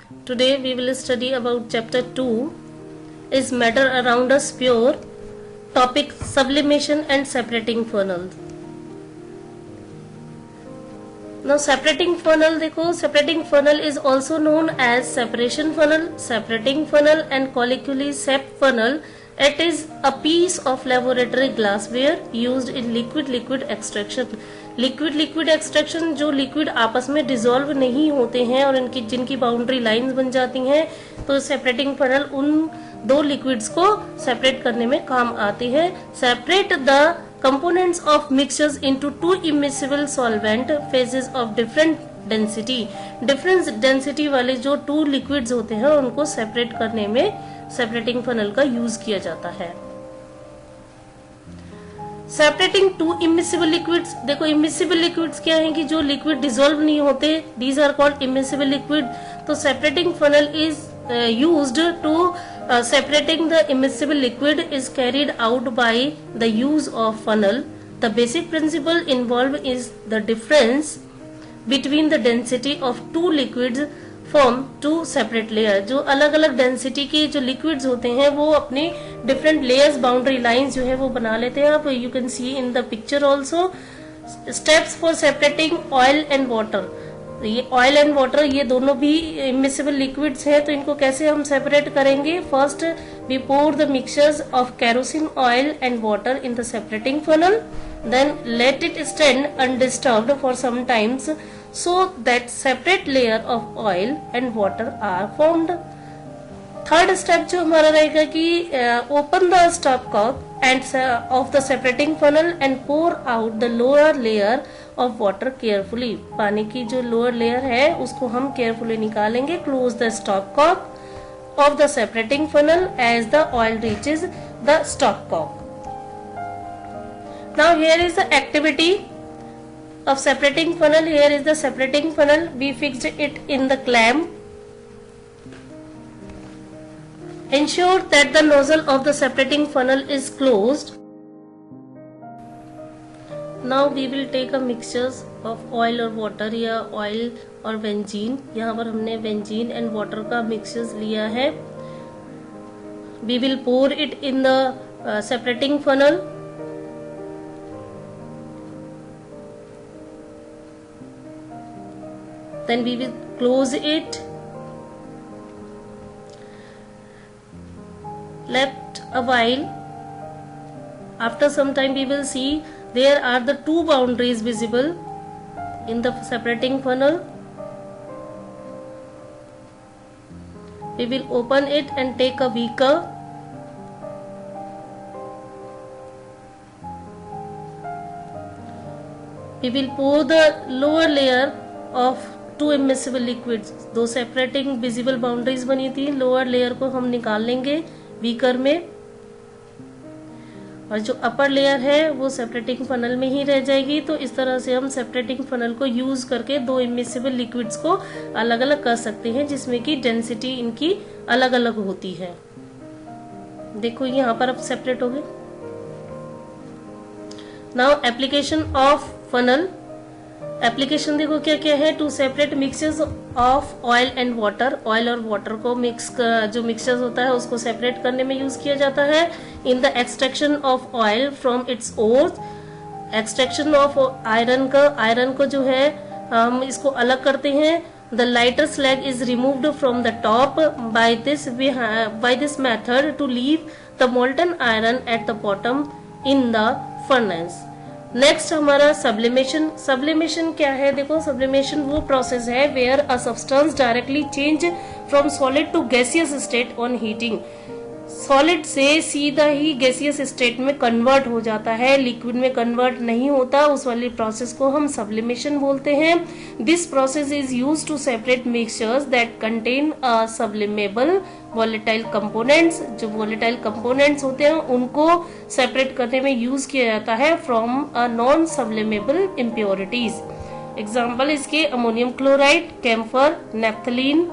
Today we will study about chapter 2 is matter around us pure, topic sublimation and separating funnel. Now separating funnel, देखो separating funnel is also known as separation funnel, separating funnel and colloquially sep funnel. It is a piece of laboratory glassware used in liquid extraction. Liquid extraction जो liquid आपस में dissolve नहीं होते हैं और इनकी जिनकी बाउंड्री लाइंस बन जाती हैं, तो सेपरेटिंग फनल उन दो लिक्विड्स को सेपरेट करने में काम आती है. Separate the components of mixtures into two immiscible solvent phases of different density वाले जो टू लिक्विड्स होते हैं उनको सेपरेट करने में सेपरेटिंग फनल का यूज किया जाता है. सेपरेटिंग टू इमिसिबल लिक्विड्स, देखो इमिसिबल लिक्विड्स क्या है कि जो लिक्विड डिसॉल्व नहीं होते, these are called immiscible liquid. तो separating funnel is used to separating the immiscible liquid is carried out by the use of funnel. The basic principle involved is the difference between the density of two liquids form two separate layer. जो अलग अलग density के जो liquids होते हैं वो अपने different layers boundary lines जो है वो बना लेते हैं. आप you can see in the picture also. Steps for separating oil and water. ये ऑयल एंड वाटर ये दोनों भी इमिसिबल लिक्विड्स हैं, तो इनको कैसे हम सेपरेट करेंगे. First we pour the mixtures of kerosene oil and water in the separating funnel, then let it stand undisturbed for some times so that separate layer of oil and water are formed. Third step जो हमारा रहेगा कि open the stopcock and of the separating funnel and pour out the lower layer of water carefully. पानी की जो lower layer है उसको हम carefully निकालेंगे. Close the stopcock of the separating funnel as the oil reaches the stopcock. Now here is the activity of separating funnel. Here is the separating funnel. We fixed it in the clamp. Ensure that the nozzle of the separating funnel is closed. Now we will take a mixtures of oil or water या oil और benzene. यहाँ पर हमने benzene and water का mixtures लिया है. We will pour it in the separating funnel. Then we will close it. Left a while. After some time we will see there are the two boundaries visible in the separating funnel. We will open it and take a beaker. We will pour the lower layer of to immiscible liquids. दो separating visible boundaries बनी थी, lower layer को हम निकाल लेंगे beaker में और जो अपर लेयर है वो सेपरेटिंग फनल में ही रह जाएगी. तो इस तरह से हम सेपरेटिंग फनल को यूज करके दो इमिसिबल लिक्विड्स को अलग अलग कर सकते हैं जिसमें कि डेंसिटी इनकी अलग अलग होती है. देखो यहाँ पर अब सेपरेट हो गए. Now application of funnel. Application देखो क्या क्या है. To separate mixtures of oil and water. Oil और वाटर को जो मिक्सचर्स होता है उसको सेपरेट करने में यूज किया जाता है. In the extraction of oil from its ores. Extraction of iron को जो है हम इसको अलग करते हैं. The lighter slag is removed from the top. By this method to leave the molten iron at the bottom in the furnace. Next हमारा sublimation. Sublimation क्या है. देखो सब्लिमेशन वो प्रोसेस है where a substance directly change from solid to gaseous state on heating. Solid से सीधा ही gaseous state में convert हो जाता है, लिक्विड में कन्वर्ट नहीं होता. उस वाली प्रोसेस को हम सब्लिमेशन बोलते हैं. This process is used to separate mixtures that contain a sublimable volatile components. जो वोलेटाइल कंपोनेंट्स होते हैं उनको सेपरेट करने में यूज किया जाता है from a non sublimable impurities. Example इसके अमोनियम क्लोराइड, कैम्फर, नेफ्थलीन.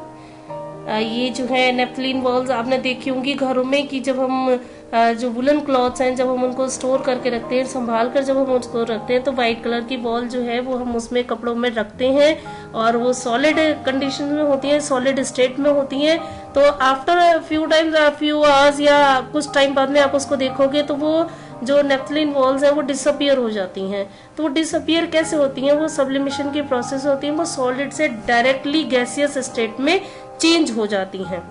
ये जो है नेफ्थलीन बॉल्स आपने देखी होंगी घरों में कि जब हम जो वुलन क्लॉथ्स हैं जब हम उनको स्टोर करके रखते हैं, संभाल कर जब हम उसको रखते हैं तो वाइट कलर की बॉल जो है वो हम उसमें कपड़ों में रखते हैं और वो सॉलिड कंडीशन में होती है, सॉलिड स्टेट में होती है। तो after few times, few hours या कुछ टाइम बाद में आप उसको देखोगे तो वो जो नेफ्थलीन बॉल्स है वो डिसअपियर हो जाती हैं। तो वो डिसअपियर कैसे होती हैं? वो सब्लिमेशन की प्रोसेस होती है, वो सॉलिड से डायरेक्टली गैसियस स्टेट में चेंज हो जाती हैं।